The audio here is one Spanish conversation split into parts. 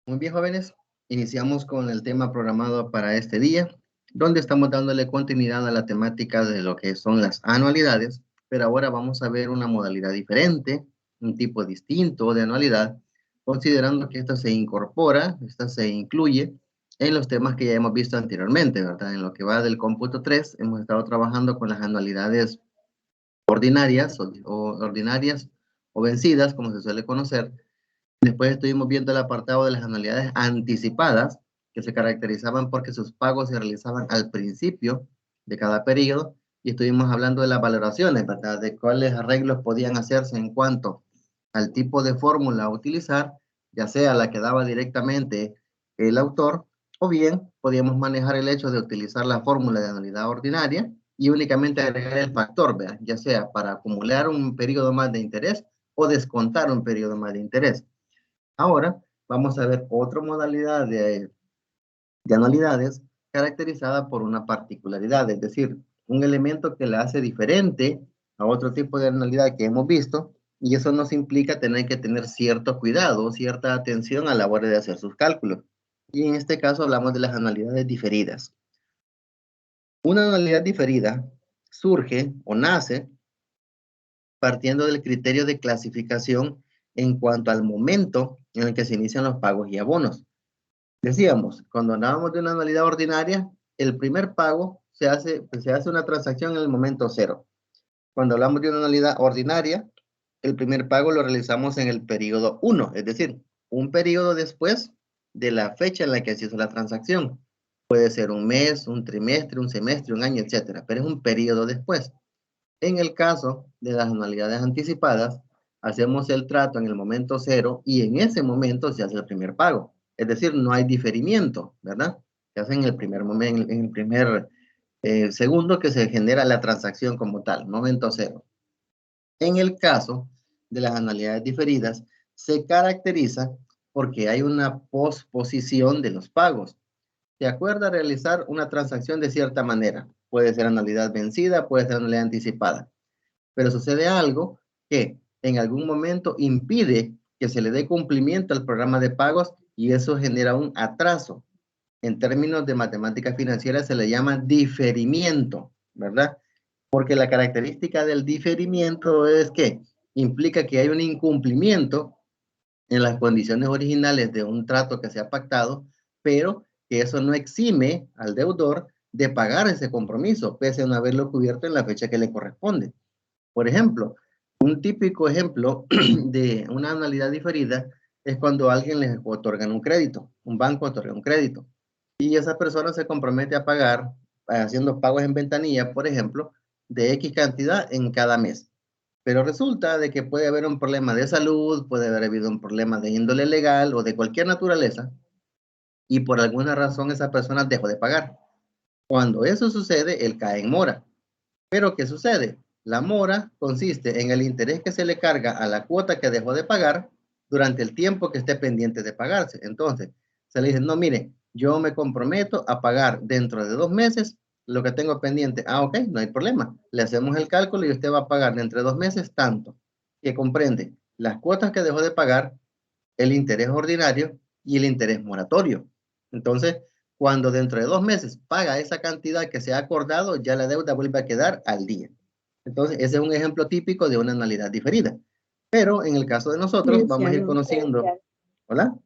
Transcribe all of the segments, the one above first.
Muy bien, jóvenes, iniciamos con el tema programado para este día, donde estamos dándole continuidad a la temática de lo que son las anualidades, pero ahora vamos a ver una modalidad diferente, un tipo distinto de anualidad, considerando que esta se incorpora, esta se incluye en los temas que ya hemos visto anteriormente, ¿verdad? En lo que va del cómputo 3, hemos estado trabajando con las anualidades ordinarias ordinarias o vencidas, como se suele conocer. Después estuvimos viendo el apartado de las anualidades anticipadas, que se caracterizaban porque sus pagos se realizaban al principio de cada periodo, y estuvimos hablando de las valoraciones, ¿verdad? De cuáles arreglos podían hacerse en cuanto al tipo de fórmula a utilizar, ya sea la que daba directamente el autor, o bien podíamos manejar el hecho de utilizar la fórmula de anualidad ordinaria y únicamente agregar el factor, ¿verdad? Ya sea para acumular un periodo más de interés o descontar un periodo más de interés. Ahora vamos a ver otra modalidad de anualidades caracterizada por una particularidad, es decir, un elemento que la hace diferente a otro tipo de anualidad que hemos visto, y eso nos implica tener que tener cierto cuidado, cierta atención a la hora de hacer sus cálculos. Y en este caso hablamos de las anualidades diferidas. Una anualidad diferida surge o nace partiendo del criterio de clasificación en cuanto al momento en el que se inician los pagos y abonos. Decíamos, cuando hablábamos de una anualidad ordinaria, el primer pago se hace una transacción en el momento cero. Cuando hablamos de una anualidad ordinaria, el primer pago lo realizamos en el periodo 1, es decir, un periodo después de la fecha en la que se hizo la transacción. Puede ser un mes, un trimestre, un semestre, un año, etcétera, pero es un periodo después. En el caso de las anualidades anticipadas, hacemos el trato en el momento cero y en ese momento se hace el primer pago. Es decir, no hay diferimiento, ¿verdad? Se hace en el primer momento, en el primer segundo que se genera la transacción como tal, momento cero. En el caso de las anualidades diferidas, se caracteriza porque hay una posposición de los pagos. Se acuerda realizar una transacción de cierta manera. Puede ser anualidad vencida, puede ser anualidad anticipada, pero sucede algo que en algún momento impide que se le dé cumplimiento al programa de pagos y eso genera un atraso. En términos de matemáticas financieras se le llama diferimiento, ¿verdad? Porque la característica del diferimiento es que implica que hay un incumplimiento en las condiciones originales de un trato que se ha pactado, pero que eso no exime al deudor de pagar ese compromiso, pese a no haberlo cubierto en la fecha que le corresponde. Por ejemplo, un típico ejemplo de una anualidad diferida es cuando alguien les otorgan un crédito, un banco otorga un crédito y esa persona se compromete a pagar haciendo pagos en ventanilla, por ejemplo, de X cantidad en cada mes. Pero resulta de que puede haber un problema de salud, puede haber habido un problema de índole legal o de cualquier naturaleza y por alguna razón esa persona dejó de pagar. Cuando eso sucede, él cae en mora. Pero ¿qué sucede? La mora consiste en el interés que se le carga a la cuota que dejó de pagar durante el tiempo que esté pendiente de pagarse. Entonces, se le dice, no, mire, yo me comprometo a pagar dentro de 2 meses lo que tengo pendiente. Ah, ok, no hay problema. Le hacemos el cálculo y usted va a pagar dentro de 2 meses tanto, que comprende las cuotas que dejó de pagar, el interés ordinario y el interés moratorio. Entonces, cuando dentro de 2 meses paga esa cantidad que se ha acordado, ya la deuda vuelve a quedar al día. Entonces, ese es un ejemplo típico de una anualidad diferida. Pero en el caso de nosotros, vamos a ir Licenciado, conociendo. ¿Hola?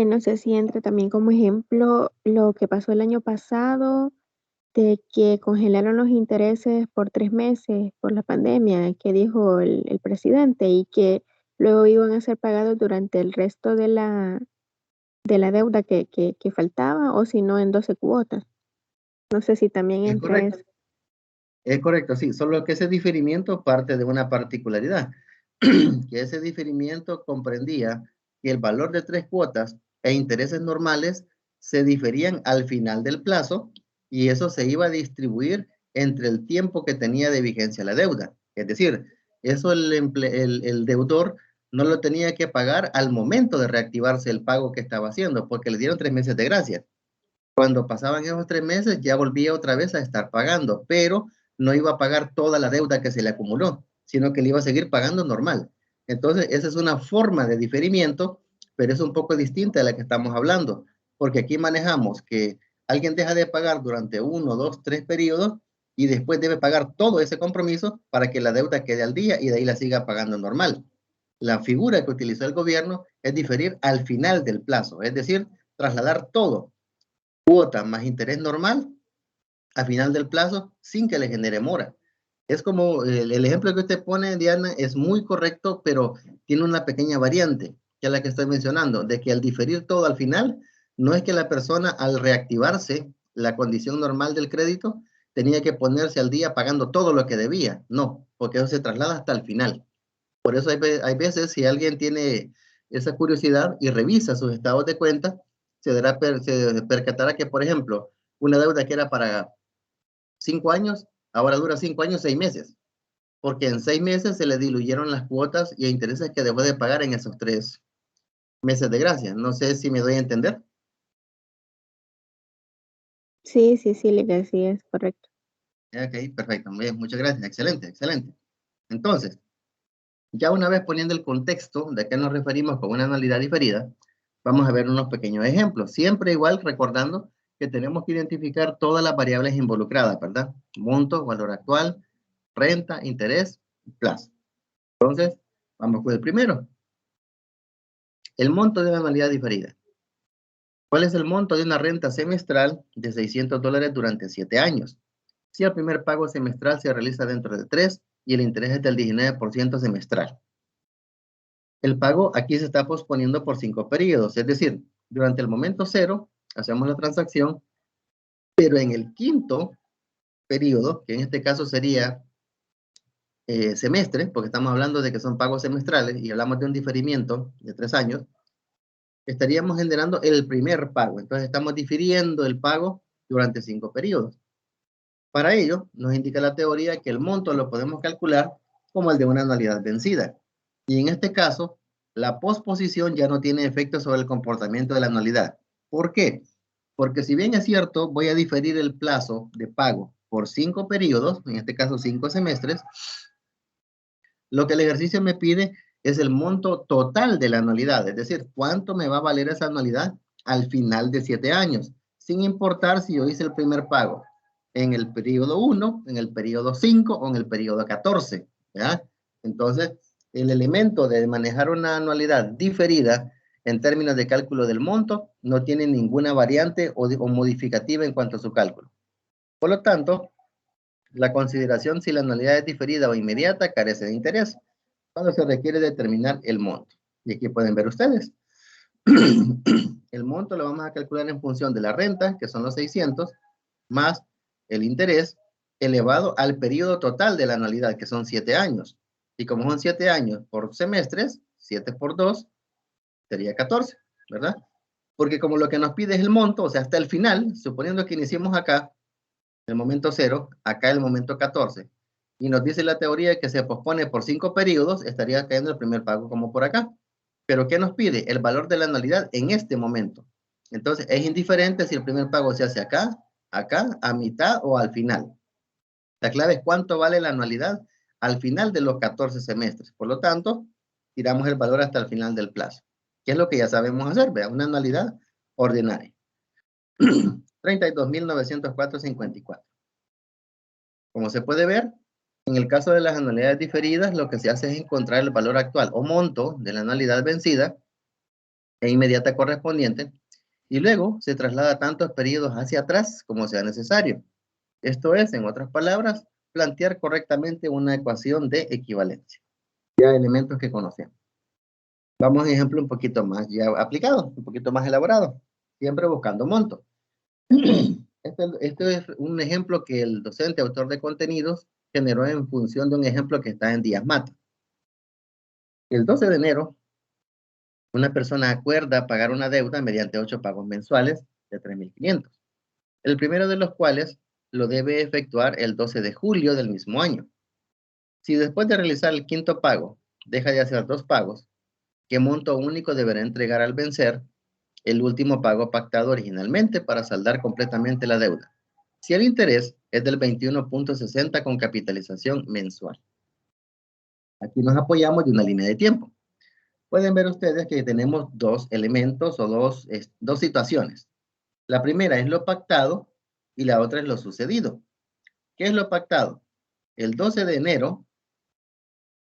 no sé si entra también como ejemplo lo que pasó el año pasado, de que congelaron los intereses por 3 meses por la pandemia, que dijo el presidente, y que luego iban a ser pagados durante el resto de la deuda que faltaba, o si no, en 12 cuotas. No sé si también Es entra correcto. eso. Es correcto, sí. Solo que ese diferimiento parte de una particularidad. Que ese diferimiento comprendía que el valor de 3 cuotas e intereses normales se diferían al final del plazo y eso se iba a distribuir entre el tiempo que tenía de vigencia la deuda. Es decir, eso el deudor no lo tenía que pagar al momento de reactivarse el pago que estaba haciendo, porque le dieron 3 meses de gracia. Cuando pasaban esos 3 meses ya volvía otra vez a estar pagando, pero no iba a pagar toda la deuda que se le acumuló, sino que le iba a seguir pagando normal. Entonces, esa es una forma de diferimiento pero es un poco distinta de la que estamos hablando, porque aquí manejamos que alguien deja de pagar durante 1, 2, 3 periodos y después debe pagar todo ese compromiso para que la deuda quede al día y de ahí la siga pagando normal. La figura que utilizó el gobierno es diferir al final del plazo, es decir, trasladar todo, cuota más interés normal, al final del plazo sin que le genere mora. Es como el ejemplo que usted pone, Diana, es muy correcto, pero tiene una pequeña variante, que es la que estoy mencionando, de que al diferir todo al final, no es que la persona al reactivarse la condición normal del crédito tenía que ponerse al día pagando todo lo que debía. No, porque eso se traslada hasta el final. Por eso hay veces, si alguien tiene esa curiosidad y revisa sus estados de cuenta, se percatará que, por ejemplo, una deuda que era para 5 años, ahora dura 5 años, 6 meses, porque en 6 meses se le diluyeron las cuotas y intereses que dejó de pagar en esos 3 meses de gracia. No sé si me doy a entender. Sí, sí, sí, Lidia, sí, es correcto. Ok, perfecto, muy bien, muchas gracias, excelente, excelente. Entonces, ya una vez poniendo el contexto de a qué nos referimos con una anualidad diferida, vamos a ver unos pequeños ejemplos. Siempre igual recordando que tenemos que identificar todas las variables involucradas, ¿verdad? Monto, valor actual, renta, interés, plazo. Entonces, vamos con el primero. El monto de una anualidad diferida. ¿Cuál es el monto de una renta semestral de $600 durante 7 años? Si el primer pago semestral se realiza dentro de 3 y el interés es del 19% semestral. El pago aquí se está posponiendo por 5 periodos, es decir, durante el momento cero hacemos la transacción, pero en el quinto periodo, que en este caso sería semestre, porque estamos hablando de que son pagos semestrales y hablamos de un diferimiento de 3 años, estaríamos generando el primer pago. Entonces estamos difiriendo el pago durante 5 periodos. Para ello, nos indica la teoría que el monto lo podemos calcular como el de una anualidad vencida. Y en este caso, la posposición ya no tiene efecto sobre el comportamiento de la anualidad. ¿Por qué? Porque si bien es cierto, voy a diferir el plazo de pago por 5 periodos, en este caso 5 semestres, lo que el ejercicio me pide es el monto total de la anualidad, es decir, cuánto me va a valer esa anualidad al final de 7 años, sin importar si yo hice el primer pago en el periodo 1, en el periodo 5 o en el periodo 14. ¿Ya? Entonces, el elemento de manejar una anualidad diferida en términos de cálculo del monto no tiene ninguna variante o modificativa en cuanto a su cálculo. Por lo tanto, la consideración si la anualidad es diferida o inmediata carece de interés cuando se requiere determinar el monto. Y aquí pueden ver ustedes. El monto lo vamos a calcular en función de la renta, que son los 600, más el interés elevado al periodo total de la anualidad, que son 7 años. Y como son 7 años por semestres, 7 por 2 sería 14, ¿verdad? Porque como lo que nos pide es el monto, o sea, hasta el final, suponiendo que iniciemos acá, el momento 0, acá el momento 14, y nos dice la teoría que se pospone por 5 periodos, estaría cayendo el primer pago como por acá. Pero ¿qué nos pide? El valor de la anualidad en este momento. Entonces, es indiferente si el primer pago se hace acá, acá, a mitad o al final. La clave es cuánto vale la anualidad al final de los 14 semestres. Por lo tanto, tiramos el valor hasta el final del plazo, que es lo que ya sabemos hacer, vea, una anualidad ordinaria. 32.904.54. Como se puede ver, en el caso de las anualidades diferidas, lo que se hace es encontrar el valor actual o monto de la anualidad vencida e inmediata correspondiente, y luego se traslada tantos periodos hacia atrás como sea necesario. Esto es, en otras palabras, plantear correctamente una ecuación de equivalencia. Ya elementos que conocemos. Vamos a un ejemplo un poquito más ya aplicado, un poquito más elaborado, siempre buscando monto. Este es un ejemplo que el docente autor de contenidos generó en función de un ejemplo que está en Díaz Mata. El 12 de enero, una persona acuerda pagar una deuda mediante 8 pagos mensuales de 3.500, el primero de los cuales lo debe efectuar el 12 de julio del mismo año. Si después de realizar el quinto pago deja de hacer 2 pagos, ¿qué monto único deberá entregar al vencer el último pago pactado originalmente para saldar completamente la deuda? Si el interés es del 21.60 con capitalización mensual. Aquí nos apoyamos de una línea de tiempo. pueden ver ustedes que tenemos dos elementos o dos situaciones. La primera es lo pactado y la otra es lo sucedido. ¿Qué es lo pactado? El 12 de enero,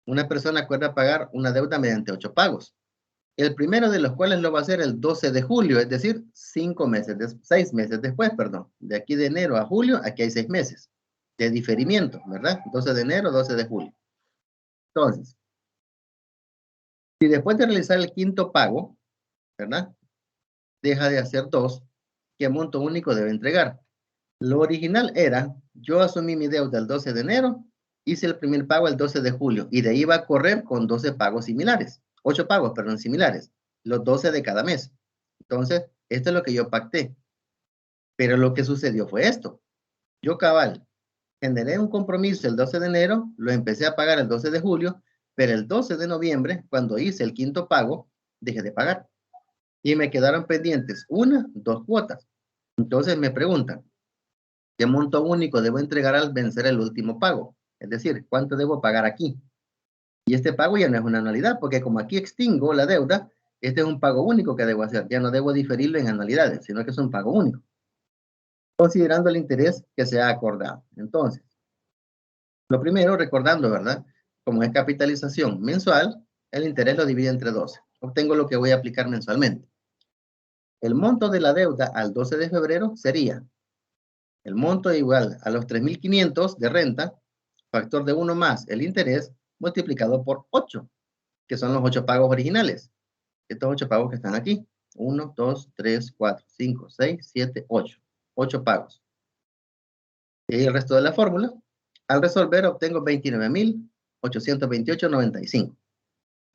una persona acuerda pagar una deuda mediante 8 pagos. El primero de los cuales lo va a hacer el 12 de julio, es decir, 6 meses después, perdón. De aquí de enero a julio, aquí hay 6 meses de diferimiento, ¿verdad? 12 de enero, 12 de julio. Entonces, si después de realizar el quinto pago, ¿verdad? Deja de hacer 2, ¿qué monto único debe entregar? Lo original era, yo asumí mi deuda el 12 de enero, hice el primer pago el 12 de julio y de ahí va a correr con 12 pagos similares, 8 pagos, perdón, similares, los 12 de cada mes. Entonces, esto es lo que yo pacté. Pero lo que sucedió fue esto. Yo cabal, generé un compromiso el 12 de enero, lo empecé a pagar el 12 de julio, pero el 12 de noviembre, cuando hice el quinto pago, dejé de pagar. Y me quedaron pendientes 2 cuotas. Entonces me preguntan, ¿qué monto único debo entregar al vencer el último pago? Es decir, ¿cuánto debo pagar aquí? Y este pago ya no es una anualidad, porque como aquí extingo la deuda, este es un pago único que debo hacer. Ya no debo diferirlo en anualidades, sino que es un pago único, considerando el interés que se ha acordado. Entonces, lo primero, recordando, ¿verdad? Como es capitalización mensual, el interés lo divide entre 12. Obtengo lo que voy a aplicar mensualmente. El monto de la deuda al 12 de febrero sería el monto igual a los 3.500 de renta, factor de 1 más el interés, multiplicado por 8, que son los 8 pagos originales. Estos 8 pagos que están aquí. 1, 2, 3, 4, 5, 6, 7, 8. 8 pagos. Y el resto de la fórmula. Al resolver obtengo 29.828.95.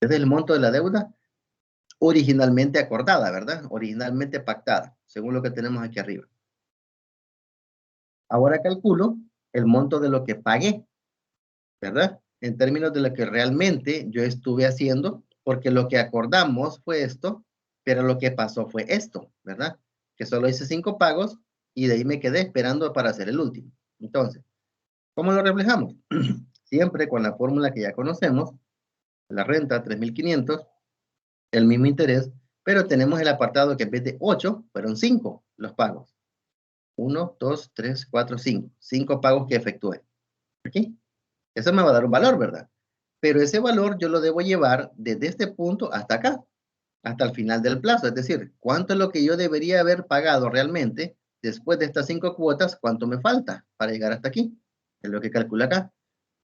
Este es el monto de la deuda originalmente acordada, ¿verdad? Originalmente pactada, según lo que tenemos aquí arriba. Ahora calculo el monto de lo que pagué, ¿verdad? En términos de lo que realmente yo estuve haciendo, porque lo que acordamos fue esto, pero lo que pasó fue esto, ¿verdad? Que solo hice 5 pagos y de ahí me quedé esperando para hacer el último. Entonces, ¿cómo lo reflejamos? Siempre con la fórmula que ya conocemos, la renta 3.500, el mismo interés, pero tenemos el apartado que en vez de 8, fueron 5 los pagos. 1, 2, 3, 4, 5. 5 pagos que efectué. ¿Aquí? Eso me va a dar un valor, ¿verdad? Pero ese valor yo lo debo llevar desde este punto hasta acá, hasta el final del plazo. Es decir, ¿cuánto es lo que yo debería haber pagado realmente después de estas 5 cuotas? ¿Cuánto me falta para llegar hasta aquí? Es lo que calcula acá.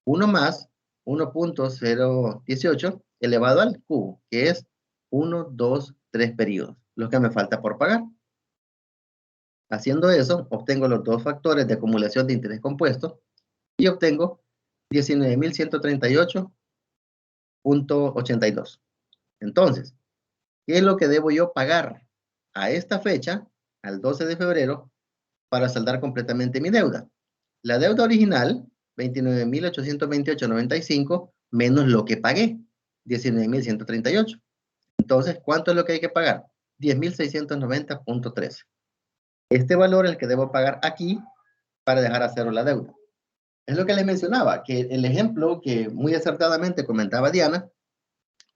1 más 1.018 elevado al cubo, que es 1, 2, 3 periodos, lo que me falta por pagar. Haciendo eso, obtengo los dos factores de acumulación de interés compuesto y obtengo 19.138.82. Entonces, ¿qué es lo que debo yo pagar a esta fecha, al 12 de febrero, para saldar completamente mi deuda? La deuda original, 29.828.95, menos lo que pagué, 19.138. Entonces, ¿cuánto es lo que hay que pagar? 10.690.13. Este valor es el que debo pagar aquí para dejar a cero la deuda. Es lo que les mencionaba, que el ejemplo que muy acertadamente comentaba Diana,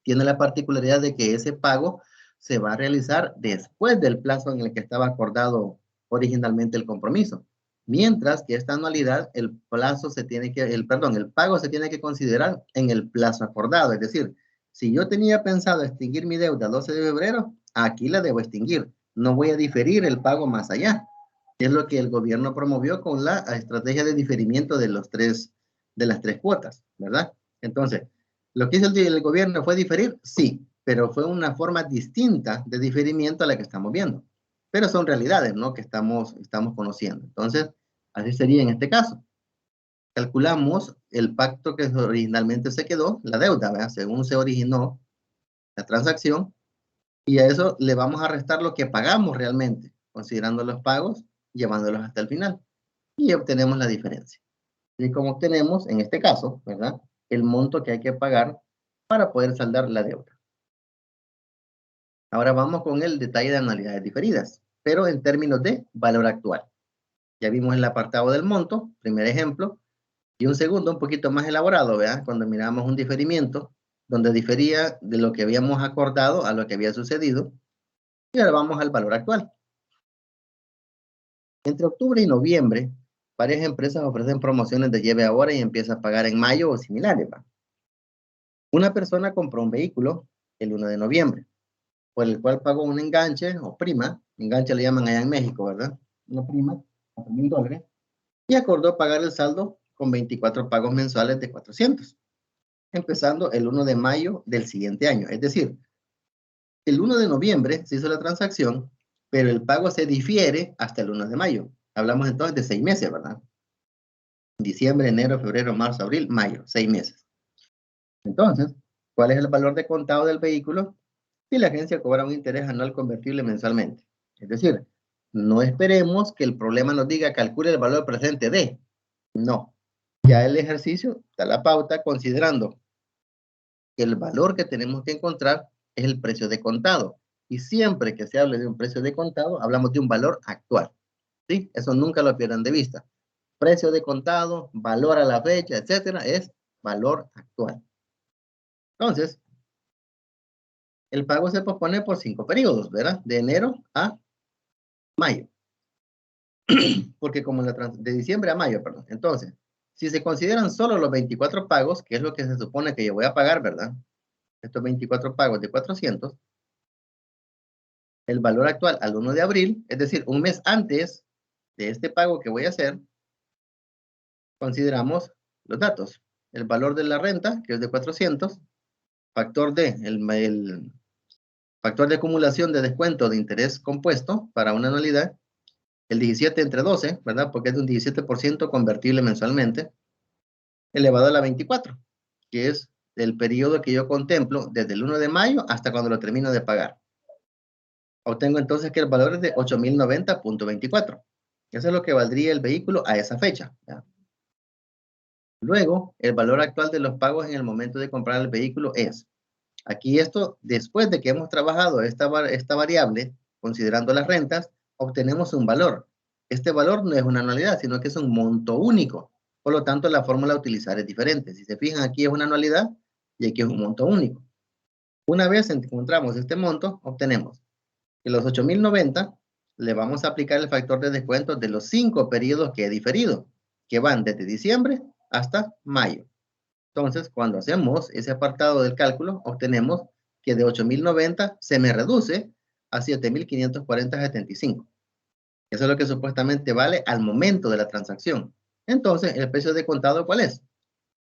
tiene la particularidad de que ese pago se va a realizar después del plazo en el que estaba acordado originalmente el compromiso. Mientras que esta anualidad, el pago se tiene que considerar en el plazo acordado. Es decir, si yo tenía pensado extinguir mi deuda el 12 de febrero, aquí la debo extinguir. No voy a diferir el pago más allá. Es lo que el gobierno promovió con la estrategia de diferimiento de las tres cuotas, ¿verdad? Entonces, ¿lo que hizo el gobierno fue diferir? Sí, pero fue una forma distinta de diferimiento a la que estamos viendo. Pero son realidades, ¿no? Que estamos conociendo. Entonces, así sería en este caso. Calculamos el pacto que originalmente se quedó, la deuda, ¿verdad? Según se originó la transacción, y a eso le vamos a restar lo que pagamos realmente, considerando los pagos, llevándolos hasta el final. Y obtenemos la diferencia. Y como obtenemos, en este caso, ¿verdad? El monto que hay que pagar para poder saldar la deuda. Ahora vamos con el detalle de anualidades diferidas, pero en términos de valor actual. Ya vimos el apartado del monto, primer ejemplo, y un segundo un poquito más elaborado, ¿verdad? Cuando miramos un diferimiento donde difería de lo que habíamos acordado a lo que había sucedido. Y ahora vamos al valor actual. Entre octubre y noviembre, varias empresas ofrecen promociones de lleve ahora y empieza a pagar en mayo o similares, ¿va? Una persona compró un vehículo el 1 de noviembre, por el cual pagó un enganche o prima, enganche le llaman allá en México, ¿verdad? Una prima, $4,000, y acordó pagar el saldo con 24 pagos mensuales de 400, empezando el 1 de mayo del siguiente año. Es decir, el 1 de noviembre se hizo la transacción, pero el pago se difiere hasta el 1 de mayo. Hablamos entonces de 6 meses, ¿verdad? Diciembre, enero, febrero, marzo, abril, mayo, 6 meses. Entonces, ¿cuál es el valor de contado del vehículo? Si la agencia cobra un interés anual convertible mensualmente. Es decir, no esperemos que el problema nos diga calcule el valor presente de. No. Ya el ejercicio da la pauta considerando que el valor que tenemos que encontrar es el precio de contado. Y siempre que se hable de un precio de contado, hablamos de un valor actual. ¿Sí? Eso nunca lo pierdan de vista. Precio de contado, valor a la fecha, etcétera, es valor actual. Entonces, el pago se pospone por 5 periodos, ¿verdad? De enero a mayo. Porque como de diciembre a mayo, perdón. Entonces, si se consideran solo los 24 pagos, que es lo que se supone que yo voy a pagar, ¿verdad? Estos 24 pagos de 400, el valor actual al 1 de abril, es decir, un mes antes de este pago que voy a hacer, consideramos los datos. El valor de la renta, que es de 400, factor de, el factor de acumulación de descuento de interés compuesto para una anualidad, el 17 entre 12, ¿verdad? Porque es de un 17% convertible mensualmente, elevado a la 24, que es el periodo que yo contemplo desde el 1 de mayo hasta cuando lo termino de pagar. Obtengo entonces que el valor es de 8,090.24. Eso es lo que valdría el vehículo a esa fecha, ¿ya? Luego, el valor actual de los pagos en el momento de comprar el vehículo es, aquí esto, después de que hemos trabajado esta variable, considerando las rentas, obtenemos un valor. Este valor no es una anualidad, sino que es un monto único. Por lo tanto, la fórmula a utilizar es diferente. Si se fijan, aquí es una anualidad y aquí es un monto único. Una vez encontramos este monto, obtenemos que los 8,090 le vamos a aplicar el factor de descuento de los 5 periodos que he diferido, que van desde diciembre hasta mayo. Entonces, cuando hacemos ese apartado del cálculo, obtenemos que de 8,090 se me reduce a 7,540.75. Eso es lo que supuestamente vale al momento de la transacción. Entonces, el precio de contado, ¿cuál es?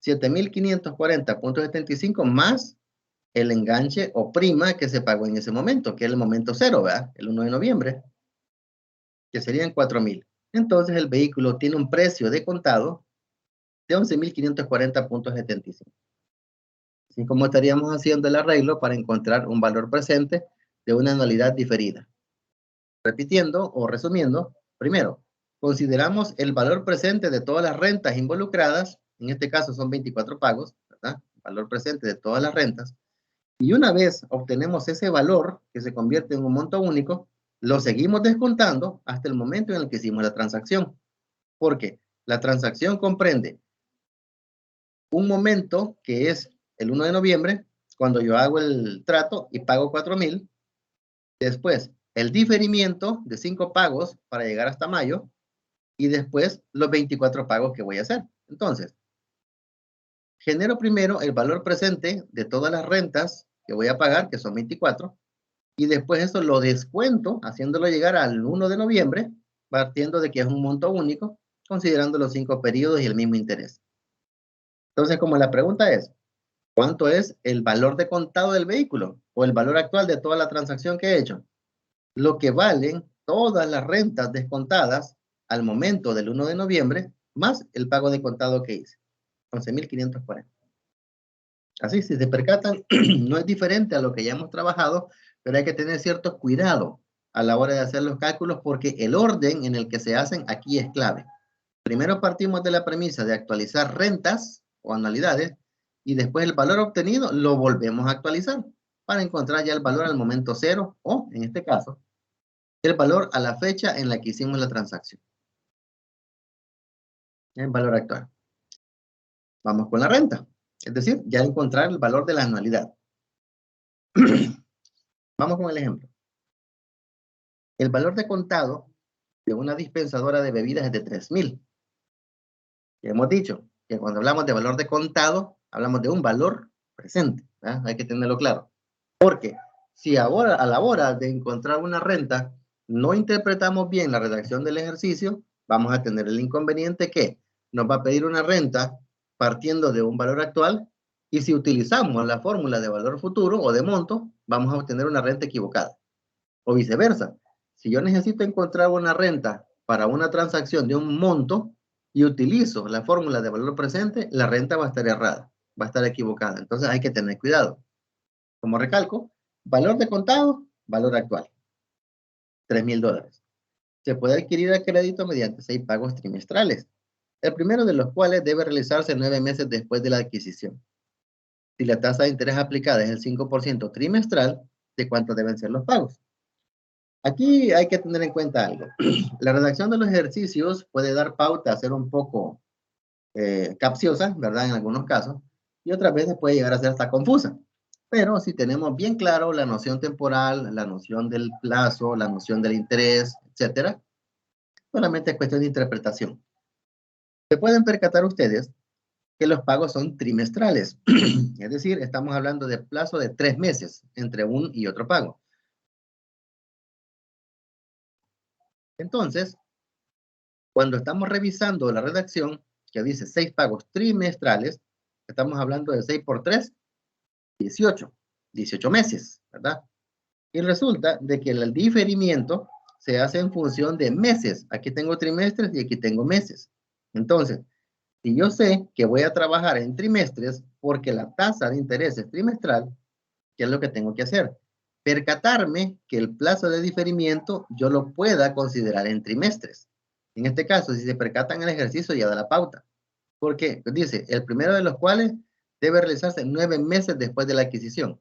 7,540.75 más el enganche o prima que se pagó en ese momento, que es el momento cero, ¿verdad? El 1 de noviembre, que serían 4,000. Entonces, el vehículo tiene un precio de contado de 11,540.75. Así como estaríamos haciendo el arreglo para encontrar un valor presente de una anualidad diferida. Repitiendo o resumiendo, primero, consideramos el valor presente de todas las rentas involucradas, en este caso son 24 pagos, ¿verdad? Valor presente de todas las rentas. Y una vez obtenemos ese valor que se convierte en un monto único, lo seguimos descontando hasta el momento en el que hicimos la transacción. Porque la transacción comprende un momento que es el 1 de noviembre, cuando yo hago el trato y pago 4,000. Después, el diferimiento de 5 pagos para llegar hasta mayo. Y después, los 24 pagos que voy a hacer. Entonces, genero primero el valor presente de todas las rentas que voy a pagar, que son 24. Y después eso lo descuento, haciéndolo llegar al 1 de noviembre, partiendo de que es un monto único, considerando los 5 periodos y el mismo interés. Entonces, como la pregunta es, ¿cuánto es el valor de contado del vehículo o el valor actual de toda la transacción que he hecho? Lo que valen todas las rentas descontadas al momento del 1 de noviembre, más el pago de contado que hice, 11,540. Así, si se percatan, no es diferente a lo que ya hemos trabajado, pero hay que tener cierto cuidado a la hora de hacer los cálculos porque el orden en el que se hacen aquí es clave. Primero partimos de la premisa de actualizar rentas o anualidades y después el valor obtenido lo volvemos a actualizar para encontrar ya el valor al momento cero o, en este caso, el valor a la fecha en la que hicimos la transacción. El valor actual. Vamos con la renta. Es decir, ya encontrar el valor de la anualidad. Vamos con el ejemplo. El valor de contado de una dispensadora de bebidas es de 3,000. Ya hemos dicho que cuando hablamos de valor de contado, hablamos de un valor presente. ¿Verdad? Hay que tenerlo claro. Porque si ahora, a la hora de encontrar una renta, no interpretamos bien la redacción del ejercicio, vamos a tener el inconveniente que nos va a pedir una renta partiendo de un valor actual, y si utilizamos la fórmula de valor futuro o de monto, vamos a obtener una renta equivocada. O viceversa. Si yo necesito encontrar una renta para una transacción de un monto y utilizo la fórmula de valor presente, la renta va a estar errada, va a estar equivocada. Entonces hay que tener cuidado. Como recalco, valor de contado, valor actual, $3,000. Se puede adquirir a crédito mediante 6 pagos trimestrales, el primero de los cuales debe realizarse 9 meses después de la adquisición. Si la tasa de interés aplicada es el 5% trimestral, ¿de cuánto deben ser los pagos? Aquí hay que tener en cuenta algo. La redacción de los ejercicios puede dar pauta a ser un poco capciosa, ¿verdad? En algunos casos, y otras veces puede llegar a ser hasta confusa. Pero si tenemos bien claro la noción temporal, la noción del plazo, la noción del interés, etcétera, solamente es cuestión de interpretación. Se pueden percatar ustedes que los pagos son trimestrales, es decir, estamos hablando de plazo de 3 meses entre un y otro pago. Entonces, cuando estamos revisando la redacción, que dice 6 pagos trimestrales, estamos hablando de 6 por 3, 18 meses, ¿verdad? Y resulta de que el diferimiento se hace en función de meses. Aquí tengo trimestres y aquí tengo meses. Entonces, si yo sé que voy a trabajar en trimestres porque la tasa de interés es trimestral, ¿qué es lo que tengo que hacer? Percatarme que el plazo de diferimiento yo lo pueda considerar en trimestres. En este caso, si se percatan el ejercicio, ya da la pauta. Porque dice, el primero de los cuales debe realizarse 9 meses después de la adquisición.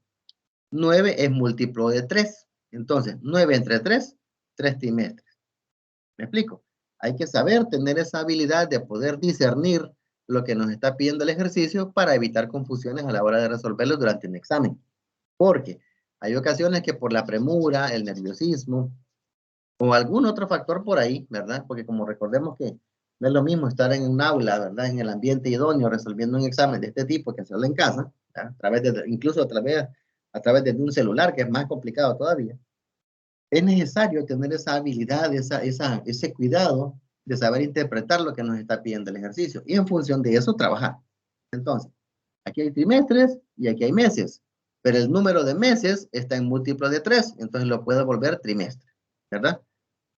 9 es múltiplo de 3. Entonces, 9 entre 3, 3 trimestres. ¿Me explico? Hay que saber tener esa habilidad de poder discernir lo que nos está pidiendo el ejercicio para evitar confusiones a la hora de resolverlo durante un examen. Porque hay ocasiones que por la premura, el nerviosismo o algún otro factor por ahí, ¿verdad? Porque como recordemos que no es lo mismo estar en un aula, ¿verdad? En el ambiente idóneo resolviendo un examen de este tipo que hacerlo en casa, ¿verdad? Incluso a través de un celular, que es más complicado todavía. Es necesario tener esa habilidad, ese cuidado de saber interpretar lo que nos está pidiendo el ejercicio y en función de eso trabajar. Entonces, aquí hay trimestres y aquí hay meses, pero el número de meses está en múltiplo de 3, entonces lo puedo volver trimestre, ¿verdad?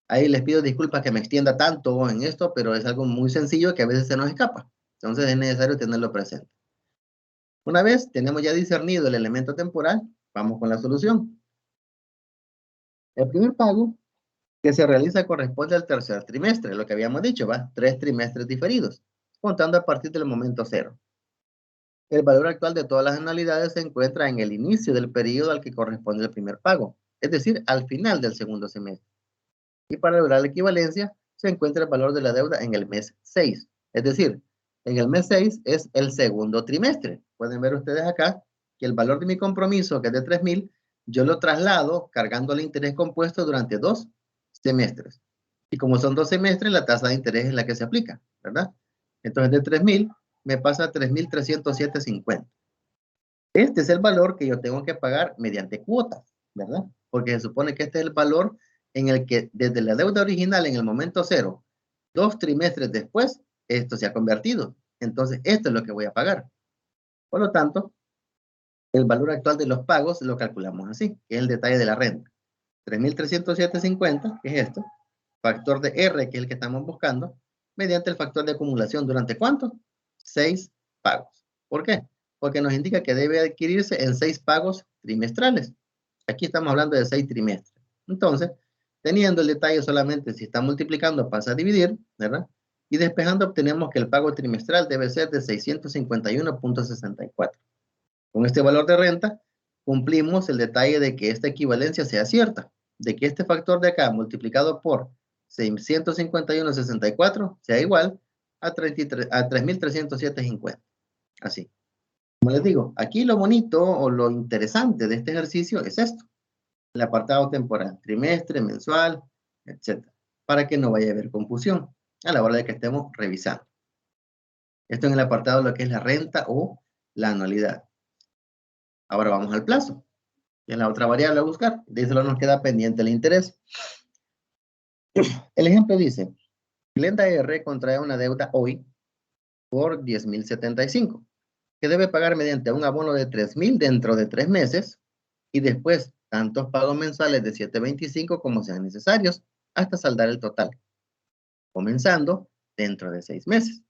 Ahí les pido disculpas que me extienda tanto en esto, pero es algo muy sencillo que a veces se nos escapa. Entonces es necesario tenerlo presente. Una vez tenemos ya discernido el elemento temporal, vamos con la solución. El primer pago que se realiza corresponde al tercer trimestre, lo que habíamos dicho, ¿va? 3 trimestres diferidos, contando a partir del momento cero. El valor actual de todas las anualidades se encuentra en el inicio del periodo al que corresponde el primer pago, es decir, al final del segundo semestre. Y para lograr la equivalencia, se encuentra el valor de la deuda en el mes 6. Es decir, en el mes 6 es el segundo trimestre. Pueden ver ustedes acá que el valor de mi compromiso, que es de 3,000, yo lo traslado cargando el interés compuesto durante 2 semestres. Y como son 2 semestres, la tasa de interés es la que se aplica, ¿verdad? Entonces de 3,000 me pasa a 3,307.50. Este es el valor que yo tengo que pagar mediante cuotas, ¿verdad? Porque se supone que este es el valor en el que desde la deuda original en el momento cero, 2 trimestres después, esto se ha convertido. Entonces, esto es lo que voy a pagar. Por lo tanto, el valor actual de los pagos lo calculamos así, que es el detalle de la renta. 3,307.50, que es esto, factor de R, que es el que estamos buscando, mediante el factor de acumulación. ¿Durante cuánto? 6 pagos. ¿Por qué? Porque nos indica que debe adquirirse en 6 pagos trimestrales. Aquí estamos hablando de 6 trimestres. Entonces, teniendo el detalle solamente si está multiplicando pasa a dividir, ¿verdad? Y despejando obtenemos que el pago trimestral debe ser de 651.64. Con este valor de renta, cumplimos el detalle de que esta equivalencia sea cierta, de que este factor de acá multiplicado por 651.64 sea igual a 3,307.50. Así. Como les digo, aquí lo bonito o lo interesante de este ejercicio es esto. El apartado temporal, trimestre, mensual, etcétera, para que no vaya a haber confusión a la hora de que estemos revisando. Esto en el apartado de lo que es la renta o la anualidad. Ahora vamos al plazo, que es la otra variable a buscar. De eso nos queda pendiente el interés. El ejemplo dice, Glenda R. contrae una deuda hoy por 10,075, que debe pagar mediante un abono de 3,000 dentro de 3 meses y después tantos pagos mensuales de 725 como sean necesarios hasta saldar el total, comenzando dentro de 6 meses.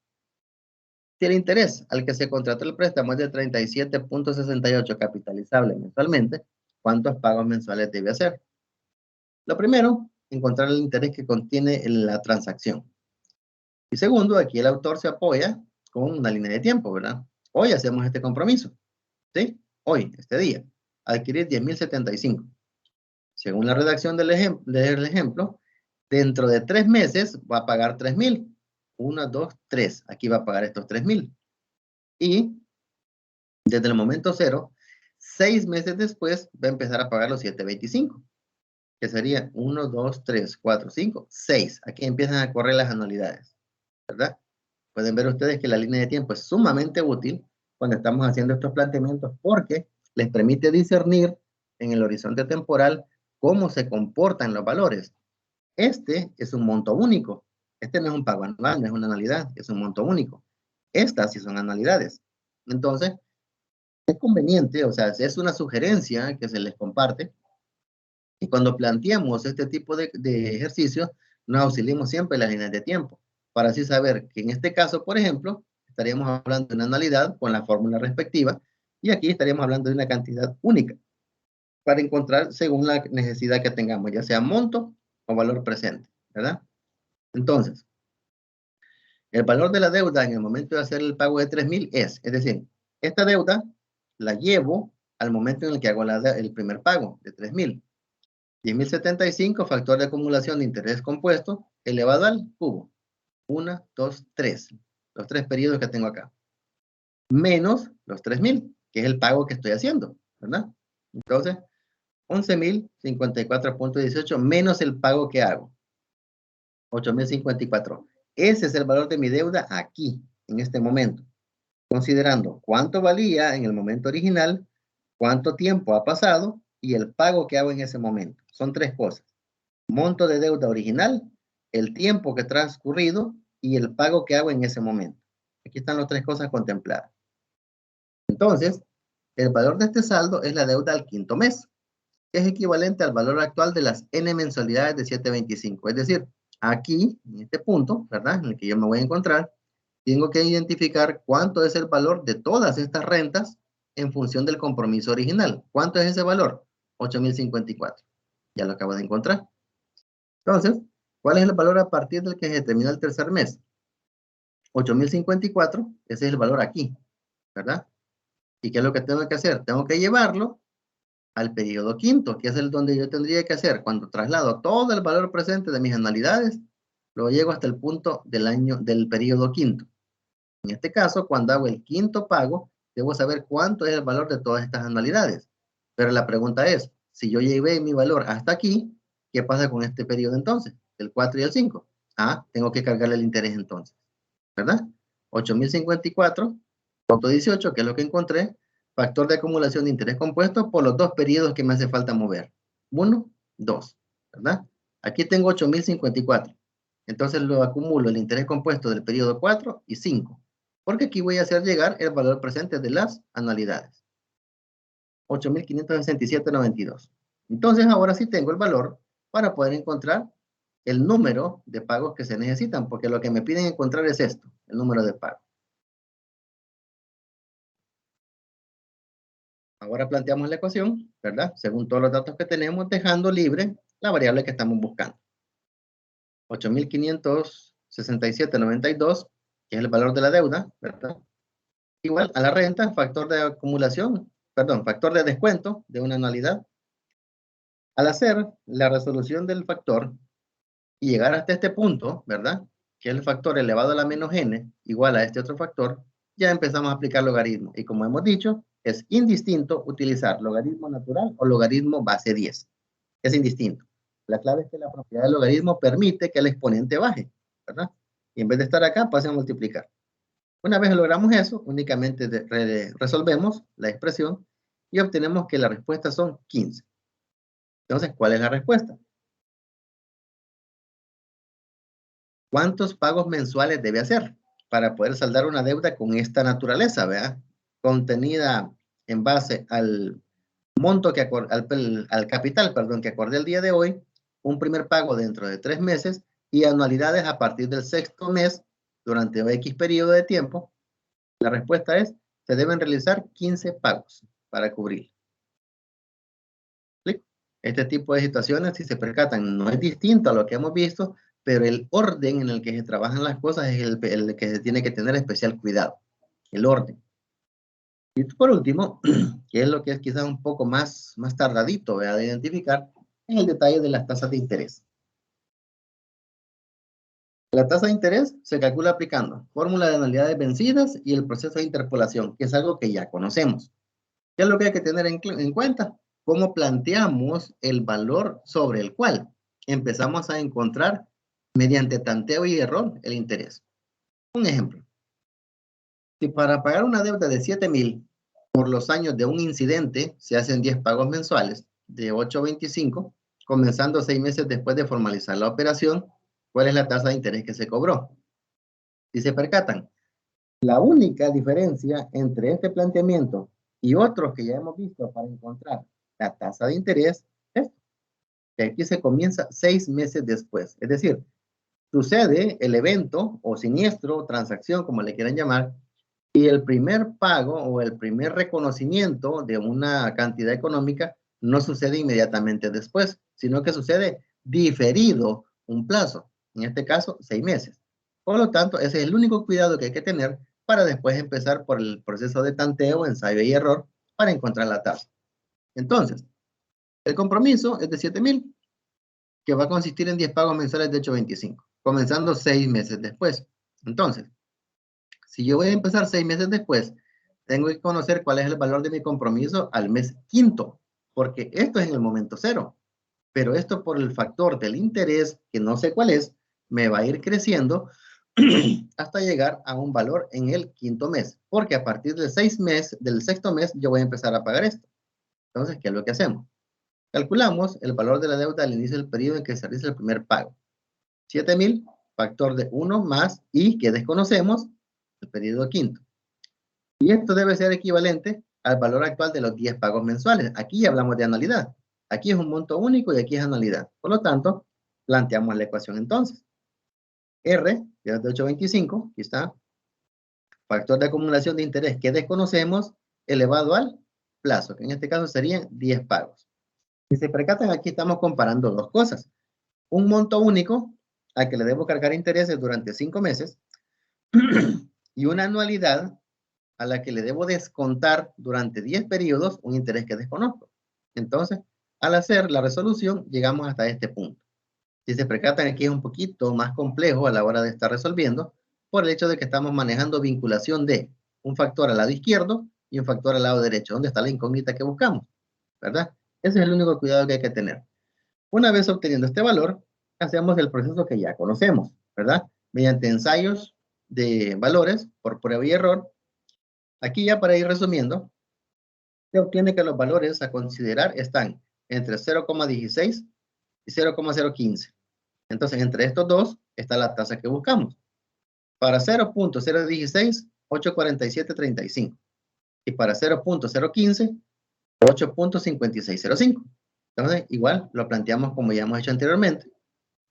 Si el interés al que se contrató el préstamo es de 37,68 capitalizable mensualmente, ¿cuántos pagos mensuales debe hacer? Lo primero, encontrar el interés que contiene la transacción. Y segundo, aquí el autor se apoya con una línea de tiempo, ¿verdad? Hoy hacemos este compromiso, ¿sí? Hoy, este día, adquirir 10,075. Según la redacción del ejemplo, dentro de 3 meses va a pagar 3,000. 1, 2, 3. Aquí va a pagar estos 3,000. Y desde el momento cero, 6 meses después va a empezar a pagar los 725, que sería 1, 2, 3, 4, 5, 6. Aquí empiezan a correr las anualidades, ¿verdad? Pueden ver ustedes que la línea de tiempo es sumamente útil cuando estamos haciendo estos planteamientos porque les permite discernir en el horizonte temporal cómo se comportan los valores. Este es un monto único. Este no es un pago anual, no es una anualidad, es un monto único. Estas sí son anualidades. Entonces, es conveniente, o sea, es una sugerencia que se les comparte. Y cuando planteamos este tipo de ejercicios, nos auxiliamos siempre en las líneas de tiempo, para así saber que en este caso, por ejemplo, estaríamos hablando de una anualidad con la fórmula respectiva, y aquí estaríamos hablando de una cantidad única, para encontrar según la necesidad que tengamos, ya sea monto o valor presente, ¿verdad? Entonces, el valor de la deuda en el momento de hacer el pago de 3,000 es decir, esta deuda la llevo al momento en el que hago el primer pago de 3,000. 10,075, factor de acumulación de interés compuesto, elevado al cubo. 1, 2, 3. Los 3 periodos que tengo acá. Menos los 3,000, que es el pago que estoy haciendo, ¿verdad? Entonces, 11,054,18 menos el pago que hago. 8,054. Ese es el valor de mi deuda aquí, en este momento. Considerando cuánto valía en el momento original, cuánto tiempo ha pasado y el pago que hago en ese momento. Son 3 cosas. Monto de deuda original, el tiempo que ha transcurrido y el pago que hago en ese momento. Aquí están las 3 cosas contempladas. Entonces, el valor de este saldo es la deuda al quinto mes, que es equivalente al valor actual de las N mensualidades de 725. Es decir, aquí, en este punto, ¿verdad? En el que yo me voy a encontrar, tengo que identificar cuánto es el valor de todas estas rentas en función del compromiso original. ¿Cuánto es ese valor? 8,054. Ya lo acabo de encontrar. Entonces, ¿cuál es el valor a partir del que se termina el tercer mes? 8,054, ese es el valor aquí, ¿verdad? ¿Y qué es lo que tengo que hacer? Tengo que llevarlo al periodo quinto, que es el donde yo tendría que hacer cuando traslado todo el valor presente de mis anualidades, lo llego hasta el punto del periodo quinto. En este caso, cuando hago el quinto pago, debo saber cuánto es el valor de todas estas anualidades. Pero la pregunta es, si yo llevé mi valor hasta aquí, ¿qué pasa con este periodo entonces? El 4 y el 5. Ah, tengo que cargarle el interés entonces, ¿verdad? 8,054,18, que es lo que encontré, factor de acumulación de interés compuesto por los 2 periodos que me hace falta mover. 1, 2, ¿verdad? Aquí tengo 8,054. Entonces lo acumulo el interés compuesto del periodo 4 y 5, porque aquí voy a hacer llegar el valor presente de las anualidades. 8,567,92. Entonces ahora sí tengo el valor para poder encontrar el número de pagos que se necesitan, porque lo que me piden encontrar es esto, el número de pagos. Ahora planteamos la ecuación, ¿verdad? Según todos los datos que tenemos, dejando libre la variable que estamos buscando. 8,567,92, que es el valor de la deuda, ¿verdad? Igual a la renta, factor de acumulación, perdón, factor de descuento de una anualidad. Al hacer la resolución del factor y llegar hasta este punto, ¿verdad? Que es el factor elevado a la menos n igual a este otro factor, ya empezamos a aplicar logaritmo. Y como hemos dicho, es indistinto utilizar logaritmo natural o logaritmo base 10. Es indistinto. La clave es que la propiedad del logaritmo permite que el exponente baje, ¿verdad? Y en vez de estar acá, pase a multiplicar. Una vez logramos eso, únicamente resolvemos la expresión y obtenemos que la respuesta son 15. Entonces, ¿cuál es la respuesta? ¿Cuántos pagos mensuales debe hacer para poder saldar una deuda con esta naturaleza, ¿verdad? Contenida en base al monto que al capital, perdón, que acordé el día de hoy, un primer pago dentro de 3 meses y anualidades a partir del 6º mes durante X periodo de tiempo. La respuesta es, se deben realizar 15 pagos para cubrir. ¿Sí? Este tipo de situaciones, si se percatan, no es distinto a lo que hemos visto, pero el orden en el que se trabajan las cosas es el que se tiene que tener especial cuidado. El orden. Y por último, que es lo que es quizás un poco más tardadito, ¿verdad?, de identificar, es el detalle de las tasas de interés. La tasa de interés se calcula aplicando fórmula de anualidades vencidas y el proceso de interpolación, que es algo que ya conocemos. ¿Qué es lo que hay que tener en cuenta? Cómo planteamos el valor sobre el cual empezamos a encontrar, mediante tanteo y error, el interés. Un ejemplo. Si para pagar una deuda de 7,000 por los años de un incidente se hacen 10 pagos mensuales de 8.25, comenzando 6 meses después de formalizar la operación, ¿cuál es la tasa de interés que se cobró? Si se percatan, la única diferencia entre este planteamiento y otros que ya hemos visto para encontrar la tasa de interés es que aquí se comienza 6 meses después. Es decir, sucede el evento o siniestro, transacción, como le quieran llamar, y el primer pago o el primer reconocimiento de una cantidad económica no sucede inmediatamente después, sino que sucede diferido un plazo, en este caso 6 meses. Por lo tanto, ese es el único cuidado que hay que tener para después empezar por el proceso de tanteo, ensayo y error para encontrar la tasa. Entonces, el compromiso es de 7,000, que va a consistir en 10 pagos mensuales de 8.25, comenzando 6 meses después. Entonces, si yo voy a empezar 6 meses después, tengo que conocer cuál es el valor de mi compromiso al mes quinto, porque esto es en el momento cero. Pero esto por el factor del interés, que no sé cuál es, me va a ir creciendo hasta llegar a un valor en el quinto mes, porque a partir del 6º mes, yo voy a empezar a pagar esto. Entonces, ¿qué es lo que hacemos? Calculamos el valor de la deuda al inicio del periodo en que se realiza el primer pago. 7,000, factor de 1 más I, que desconocemos, el periodo quinto. Y esto debe ser equivalente al valor actual de los 10 pagos mensuales. Aquí ya hablamos de anualidad. Aquí es un monto único y aquí es anualidad. Por lo tanto, planteamos la ecuación entonces. R, que es de 8.25, aquí está. Factor de acumulación de interés que desconocemos, elevado al plazo, que en este caso serían 10 pagos. Si se percatan, aquí estamos comparando dos cosas. Un monto único al que le debo cargar intereses durante 5 meses y una anualidad a la que le debo descontar durante 10 periodos un interés que desconozco. Entonces, al hacer la resolución, llegamos hasta este punto. Si se percatan, aquí es un poquito más complejo a la hora de estar resolviendo, por el hecho de que estamos manejando vinculación de un factor al lado izquierdo y un factor al lado derecho, donde está la incógnita que buscamos, ¿verdad? Ese es el único cuidado que hay que tener. Una vez obteniendo este valor, hacemos el proceso que ya conocemos, ¿verdad? Mediante ensayos de valores por prueba y error. Aquí ya para ir resumiendo, se obtiene que los valores a considerar están entre 0,16 y 0,015. Entonces, entre estos dos está la tasa que buscamos. Para 0.016, 8.4735. Y para 0.015, 8.5605. Entonces, igual lo planteamos como ya hemos hecho anteriormente.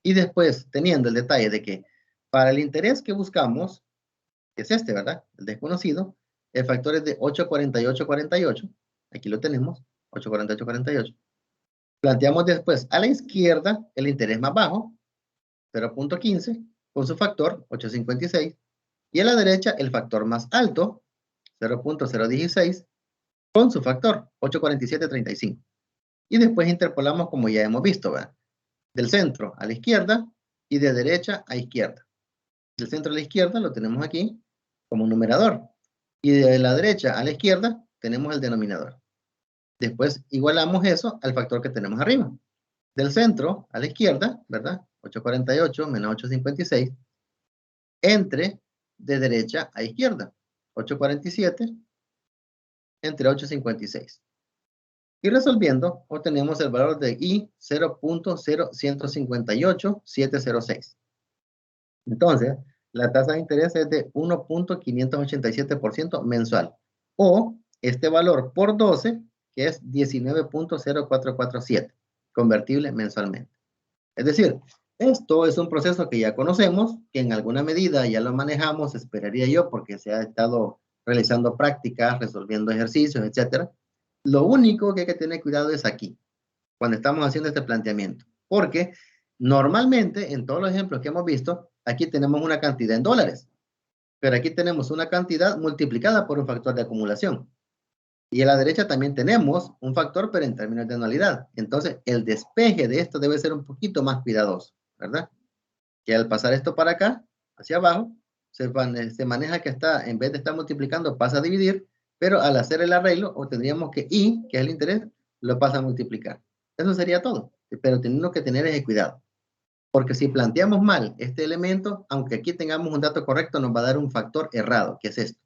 Y después, teniendo el detalle de que para el interés que buscamos, que es este, ¿verdad? El desconocido, el factor es de 8.4848. Aquí lo tenemos, 8.4848. Planteamos después a la izquierda el interés más bajo, 0.15, con su factor, 8.56. Y a la derecha el factor más alto, 0.016, con su factor, 8.4735. Y después interpolamos como ya hemos visto, ¿verdad? Del centro a la izquierda y de derecha a izquierda. Del centro a la izquierda lo tenemos aquí como numerador. Y de la derecha a la izquierda tenemos el denominador. Después igualamos eso al factor que tenemos arriba. Del centro a la izquierda, ¿verdad? 848 menos 856. Entre de derecha a izquierda. 847 entre 856. Y resolviendo, obtenemos el valor de I 0.0158706. Entonces, la tasa de interés es de 1.587% mensual. O este valor por 12, que es 19.0447, convertible mensualmente. Es decir, esto es un proceso que ya conocemos, que en alguna medida ya lo manejamos, esperaría yo, porque se ha estado realizando prácticas, resolviendo ejercicios, etcétera. Lo único que hay que tener cuidado es aquí, cuando estamos haciendo este planteamiento, porque normalmente en todos los ejemplos que hemos visto, aquí tenemos una cantidad en dólares, pero aquí tenemos una cantidad multiplicada por un factor de acumulación. Y a la derecha también tenemos un factor, pero en términos de anualidad. Entonces, el despeje de esto debe ser un poquito más cuidadoso, ¿verdad? Que al pasar esto para acá, hacia abajo, se maneja que está, en vez de estar multiplicando, pasa a dividir, pero al hacer el arreglo, obtendríamos que I, que es el interés, lo pasa a multiplicar. Eso sería todo, pero tenemos que tener ese cuidado. Porque si planteamos mal este elemento, aunque aquí tengamos un dato correcto, nos va a dar un factor errado, que es esto.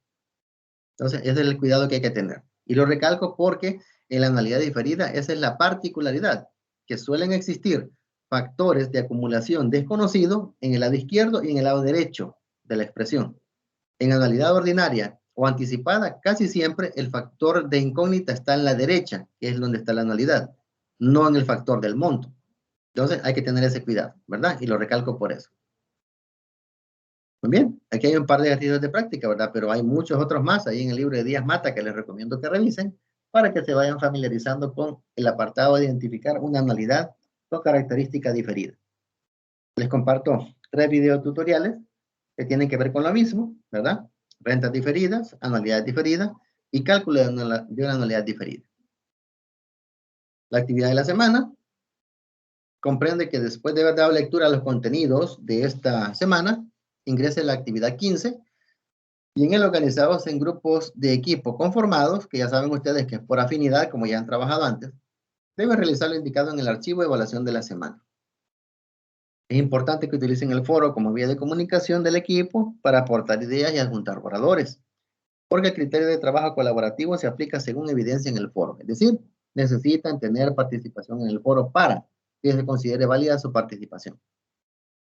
Entonces, ese es el cuidado que hay que tener. Y lo recalco porque en la anualidad diferida, esa es la particularidad, que suelen existir factores de acumulación desconocidos en el lado izquierdo y en el lado derecho de la expresión. En anualidad ordinaria o anticipada, casi siempre el factor de incógnita está en la derecha, que es donde está la anualidad, no en el factor del monto. Entonces, hay que tener ese cuidado, ¿verdad? Y lo recalco por eso. Muy bien, aquí hay un par de ejercicios de práctica, ¿verdad? Pero hay muchos otros más ahí en el libro de Díaz Mata que les recomiendo que revisen para que se vayan familiarizando con el apartado de identificar una anualidad o característica diferida. Les comparto 3 videotutoriales que tienen que ver con lo mismo, ¿verdad? Rentas diferidas, anualidades diferidas y cálculo de una anualidad diferida. La actividad de la semana comprende que después de haber dado lectura a los contenidos de esta semana, ingrese la actividad 15 y en el organizados en grupos de equipo conformados, que ya saben ustedes que es por afinidad, como ya han trabajado antes, deben realizar lo indicado en el archivo de evaluación de la semana. Es importante que utilicen el foro como vía de comunicación del equipo para aportar ideas y adjuntar oradores, porque el criterio de trabajo colaborativo se aplica según evidencia en el foro, es decir, necesitan tener participación en el foro para que se considere válida su participación.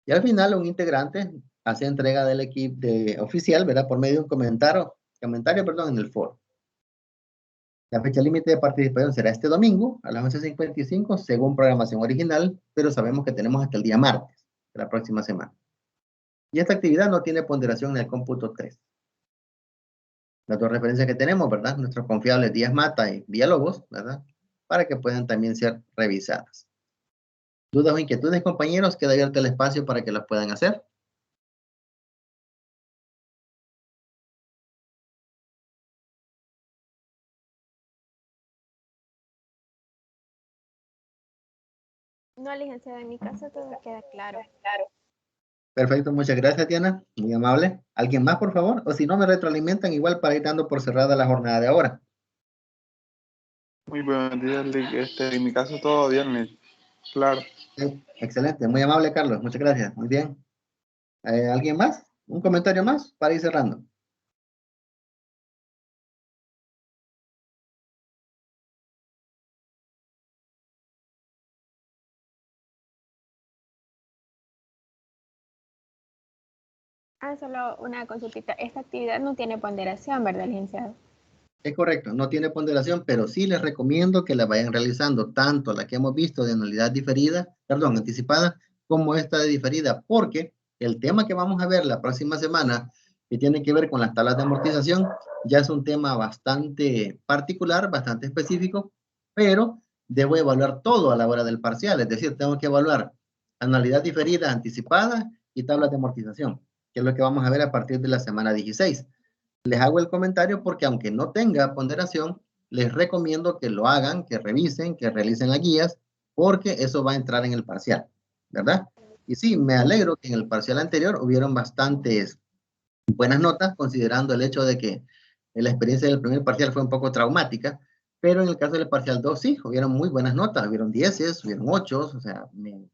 Y al final, un integrante hace entrega del equipo oficial, ¿verdad? Por medio de un comentario, en el foro. La fecha límite de participación será este domingo a las 11:55 según programación original, pero sabemos que tenemos hasta el día martes de la próxima semana. Y esta actividad no tiene ponderación en el cómputo 3. Las dos referencias que tenemos, ¿verdad? Nuestros confiables Díaz Mata y Villalobos, ¿verdad? Para que puedan también ser revisadas. ¿Dudas o inquietudes, compañeros? Queda abierto el espacio para que las puedan hacer. No, licenciada, en mi caso todo queda claro. Perfecto, muchas gracias, Diana. Muy amable. ¿Alguien más, por favor? O si no, me retroalimentan igual para ir dando por cerrada la jornada de ahora. Muy buenos días, en mi caso todo bien, claro. Excelente, muy amable, Carlos. Muchas gracias. Muy bien. ¿Alguien más? ¿Un comentario más para ir cerrando? Solo una consultita. Esta actividad no tiene ponderación, ¿verdad, licenciado? Es correcto, no tiene ponderación, pero sí les recomiendo que la vayan realizando, tanto la que hemos visto de anualidad diferida, perdón, anticipada, como esta de diferida, porque el tema que vamos a ver la próxima semana, que tiene que ver con las tablas de amortización, ya es un tema bastante particular, bastante específico, pero debo evaluar todo a la hora del parcial, es decir, tengo que evaluar anualidad diferida, anticipada y tablas de amortización, que es lo que vamos a ver a partir de la semana 16. Les hago el comentario porque aunque no tenga ponderación, les recomiendo que lo hagan, que revisen, que realicen las guías, porque eso va a entrar en el parcial, ¿verdad? Y sí, me alegro que en el parcial anterior hubieron bastantes buenas notas, considerando el hecho de que La experiencia del primer parcial fue un poco traumática, pero en el caso del parcial 2 sí, hubieron muy buenas notas, hubieron 10, hubieron 8, o sea, me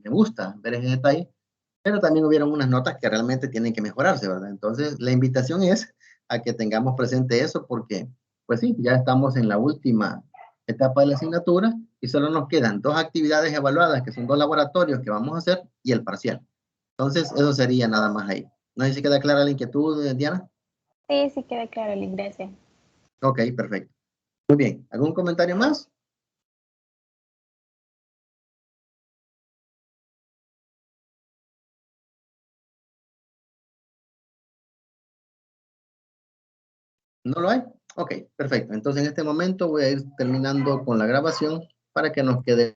gusta ver ese detalle, pero también hubieron unas notas que realmente tienen que mejorarse, ¿verdad? Entonces, la invitación es a que tengamos presente eso porque, pues sí, ya estamos en la última etapa de la asignatura y solo nos quedan 2 actividades evaluadas, que son 2 laboratorios que vamos a hacer y el parcial. Entonces, eso sería nada más ahí. No sé si queda clara la inquietud, Diana. Sí, sí queda claro, Lick, gracias. Ok, perfecto. Muy bien. ¿Algún comentario más? ¿No lo hay? Ok, perfecto. Entonces en este momento voy a ir terminando con la grabación para que nos quede